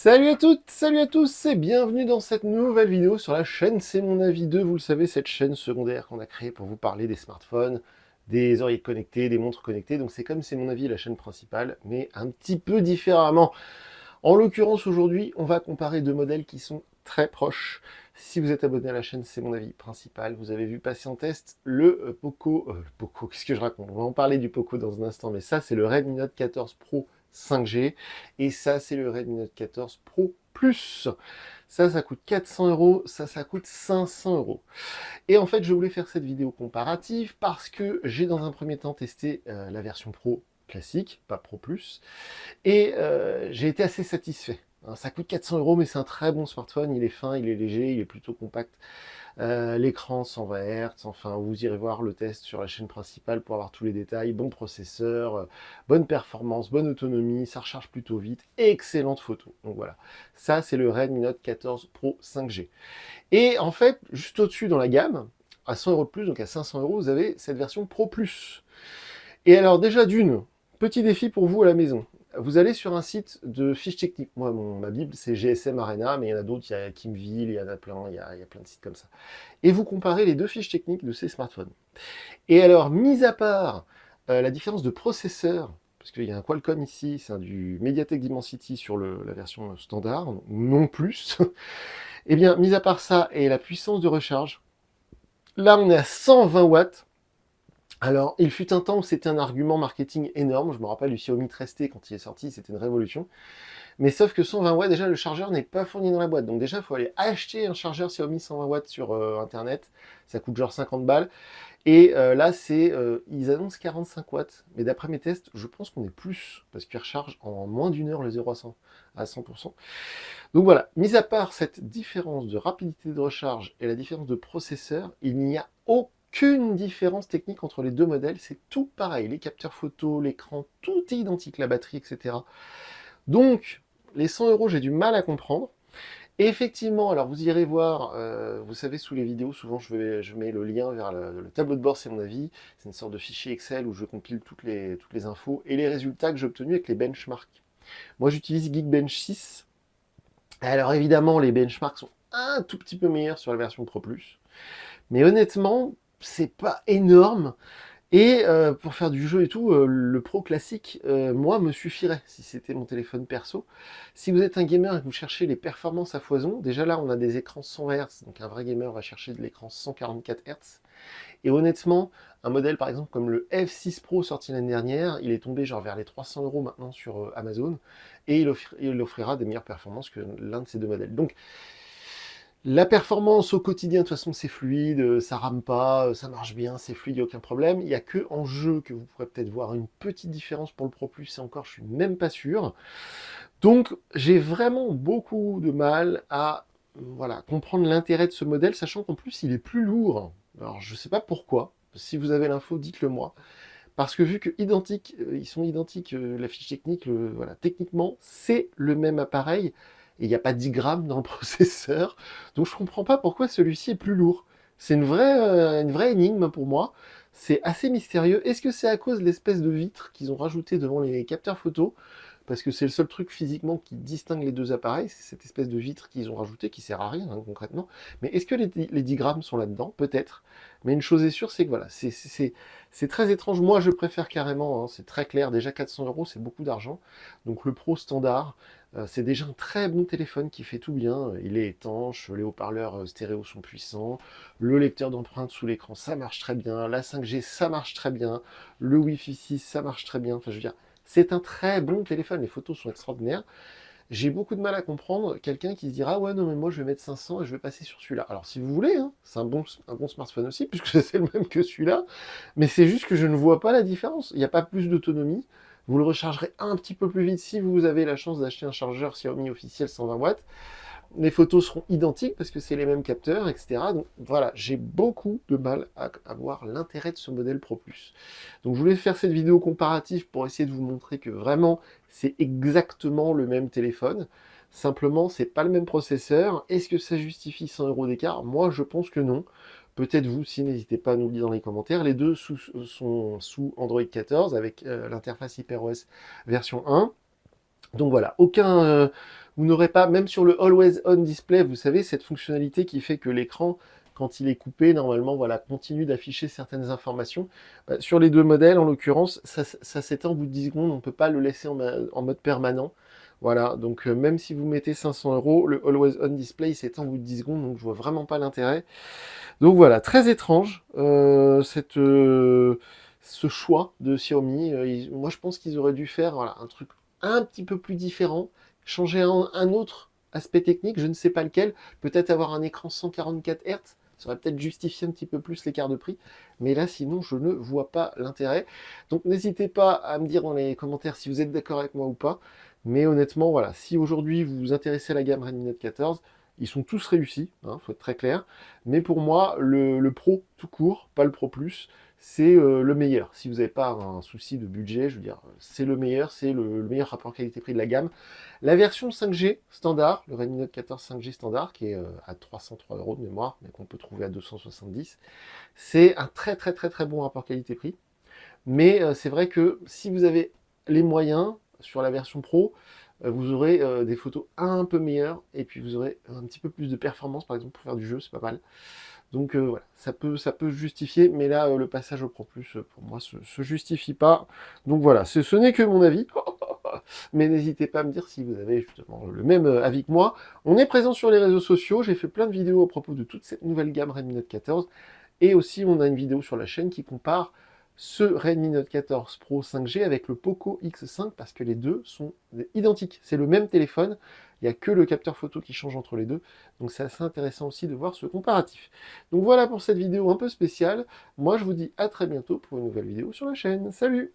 Salut à toutes, salut à tous et bienvenue dans cette nouvelle vidéo sur la chaîne C'est mon avis 2. Vous le savez, cette chaîne secondaire qu'on a créée pour vous parler des smartphones, des oreillettes connectées, des montres connectées. Donc c'est comme C'est mon avis la chaîne principale, mais un petit peu différemment. En l'occurrence, aujourd'hui, on va comparer deux modèles qui sont très proches. Si vous êtes abonné à la chaîne C'est mon avis principal, vous avez vu passer en test le Poco, qu'est-ce que je raconte? On va en parler du Poco dans un instant, mais ça c'est le Redmi Note 14 Pro 5G, et ça c'est le Redmi Note 14 Pro Plus. Ça coûte 400 euros, ça coûte 500 euros. Et en fait, je voulais faire cette vidéo comparative parce que j'ai dans un premier temps testé la version Pro classique, pas Pro Plus, et j'ai été assez satisfait. Hein, ça coûte 400 euros, mais c'est un très bon smartphone. Il est fin, il est léger, il est plutôt compact. L'écran 120 Hz. Enfin, vous irez voir le test sur la chaîne principale pour avoir tous les détails. Bon processeur, bonne performance, bonne autonomie, ça recharge plutôt vite, excellente photo. Donc voilà, ça c'est le Redmi Note 14 Pro 5G. Et en fait, juste au-dessus dans la gamme, à 100 euros de plus, donc à 500 euros, vous avez cette version Pro Plus. Et alors déjà d'une, petit défi pour vous à la maison. Vous allez sur un site de fiches techniques. Moi, ma Bible, c'est GSM Arena, mais il y en a d'autres, il y a Kimville, il y en a plein, il y a plein de sites comme ça. Et vous comparez les deux fiches techniques de ces smartphones. Et alors, mis à part la différence de processeur, parce qu'il y a un Qualcomm ici, c'est du Mediatek Dimensity sur la version standard, non plus. Et bien, mis à part ça et la puissance de recharge, là on est à 120 watts. Alors, il fut un temps où c'était un argument marketing énorme. Je me rappelle du Xiaomi 13T quand il est sorti, c'était une révolution. Mais sauf que 120 watts, déjà, le chargeur n'est pas fourni dans la boîte. Donc déjà, il faut aller acheter un chargeur Xiaomi 120 watts sur Internet. Ça coûte genre 50 balles. Et là, ils annoncent 45 watts. Mais d'après mes tests, je pense qu'on est plus. Parce qu'il recharge en moins d'une heure le 0 à 100%. Donc voilà, mis à part cette différence de rapidité de recharge et la différence de processeur, il n'y a aucune différence technique entre les deux modèles, c'est tout pareil, les capteurs photo, l'écran, tout est identique, la batterie, etc. Donc, les 100 euros, j'ai du mal à comprendre. Et effectivement, alors vous irez voir, vous savez, sous les vidéos, souvent je mets le lien vers le tableau de bord, c'est mon avis. C'est une sorte de fichier Excel où je compile toutes les infos et les résultats que j'ai obtenus avec les benchmarks. Moi, j'utilise Geekbench 6. Alors évidemment, les benchmarks sont un tout petit peu meilleurs sur la version Pro Plus. Mais honnêtement, c'est pas énorme. Et pour faire du jeu et tout, le Pro classique, moi, me suffirait si c'était mon téléphone perso. Si vous êtes un gamer et que vous cherchez les performances à foison, déjà là, on a des écrans 120 Hz, donc un vrai gamer va chercher de l'écran 144 Hz. Et honnêtement, un modèle par exemple comme le F6 Pro sorti l'année dernière, il est tombé genre vers les 300 euros maintenant sur Amazon, et il offrira des meilleures performances que l'un de ces deux modèles. Donc la performance au quotidien, de toute façon, c'est fluide, ça rame pas, ça marche bien, c'est fluide, il n'y a aucun problème. Il n'y a que en jeu que vous pourrez peut-être voir une petite différence pour le Pro Plus, et encore, je suis même pas sûr. Donc, j'ai vraiment beaucoup de mal à voilà, comprendre l'intérêt de ce modèle, sachant qu'en plus, il est plus lourd. Alors, je sais pas pourquoi. Si vous avez l'info, dites-le moi. Parce que vu que ils sont identiques, la fiche technique, voilà, techniquement, c'est le même appareil, et il n'y a pas 10 grammes dans le processeur, donc je comprends pas pourquoi celui-ci est plus lourd. C'est une vraie énigme pour moi, c'est assez mystérieux. Est-ce que c'est à cause de l'espèce de vitre qu'ils ont rajouté devant les capteurs photo? Parce que c'est le seul truc physiquement qui distingue les deux appareils, c'est cette espèce de vitre qu'ils ont rajouté, qui sert à rien, hein, concrètement. Mais est-ce que les 10 grammes sont là-dedans? Peut-être. Mais une chose est sûre, c'est que voilà, c'est très étrange. Moi, je préfère carrément, hein, c'est très clair. Déjà, 400 euros, c'est beaucoup d'argent. Donc, le Pro standard, c'est déjà un très bon téléphone qui fait tout bien. Il est étanche, les haut-parleurs stéréo sont puissants, le lecteur d'empreintes sous l'écran, ça marche très bien. La 5G, ça marche très bien. Le Wi-Fi 6, ça marche très bien. Enfin, je veux dire, c'est un très bon téléphone. Les photos sont extraordinaires. J'ai beaucoup de mal à comprendre quelqu'un qui se dira ah ouais non mais moi je vais mettre 500 et je vais passer sur celui-là. Alors si vous voulez, hein, c'est un bon smartphone aussi puisque c'est le même que celui-là, mais c'est juste que je ne vois pas la différence. Il n'y a pas plus d'autonomie. Vous le rechargerez un petit peu plus vite si vous avez la chance d'acheter un chargeur Xiaomi officiel 120 watts. Les photos seront identiques parce que c'est les mêmes capteurs, etc. Donc voilà, j'ai beaucoup de mal à voir l'intérêt de ce modèle Pro Plus. Donc je voulais faire cette vidéo comparative pour essayer de vous montrer que vraiment c'est exactement le même téléphone. Simplement, c'est pas le même processeur. Est-ce que ça justifie 100 euros d'écart? Moi, je pense que non. Peut-être vous, si n'hésitez pas à nous le dire dans les commentaires. Les deux sont sous Android 14 avec l'interface HyperOS version 1. Donc voilà, Vous n'aurez pas, même sur le Always On Display, vous savez, cette fonctionnalité qui fait que l'écran, quand il est coupé, normalement, voilà, continue d'afficher certaines informations. Sur les deux modèles, en l'occurrence, ça s'éteint au bout de 10 secondes, on ne peut pas le laisser en mode permanent. Voilà, donc même si vous mettez 500 €, le Always On Display s'éteint au bout de 10 secondes, donc je vois vraiment pas l'intérêt. Donc voilà, très étrange, ce choix de Xiaomi. Moi, je pense qu'ils auraient dû faire voilà, un truc un petit peu plus différent, changer un autre aspect technique, je ne sais pas lequel, peut-être avoir un écran 144 Hz, ça aurait peut-être justifié un petit peu plus l'écart de prix, mais là, sinon, je ne vois pas l'intérêt. Donc, n'hésitez pas à me dire dans les commentaires si vous êtes d'accord avec moi ou pas, mais honnêtement, voilà, si aujourd'hui vous vous intéressez à la gamme Redmi Note 14, ils sont tous réussis, hein, faut être très clair, mais pour moi, le Pro tout court, pas le Pro Plus, c'est le meilleur. Si vous n'avez pas un souci de budget, je veux dire, c'est le meilleur, c'est le meilleur rapport qualité-prix de la gamme. La version 5G standard, le Redmi Note 14 5G standard, qui est à 303 € de mémoire, mais qu'on peut trouver à 270, c'est un très très très très bon rapport qualité-prix. Mais c'est vrai que si vous avez les moyens, sur la version Pro, vous aurez des photos un peu meilleures, et puis vous aurez un petit peu plus de performance, par exemple, pour faire du jeu, c'est pas mal. Donc voilà, ça peut justifier, mais là, le passage au Pro Plus, pour moi, se justifie pas. Donc voilà, ce n'est que mon avis, mais n'hésitez pas à me dire si vous avez justement le même avis que moi. On est présent sur les réseaux sociaux, j'ai fait plein de vidéos à propos de toute cette nouvelle gamme Redmi Note 14, et aussi on a une vidéo sur la chaîne qui compare ce Redmi Note 14 Pro 5G avec le Poco X5, parce que les deux sont identiques. C'est le même téléphone, il n'y a que le capteur photo qui change entre les deux, donc c'est assez intéressant aussi de voir ce comparatif. Donc voilà pour cette vidéo un peu spéciale, moi je vous dis à très bientôt pour une nouvelle vidéo sur la chaîne. Salut!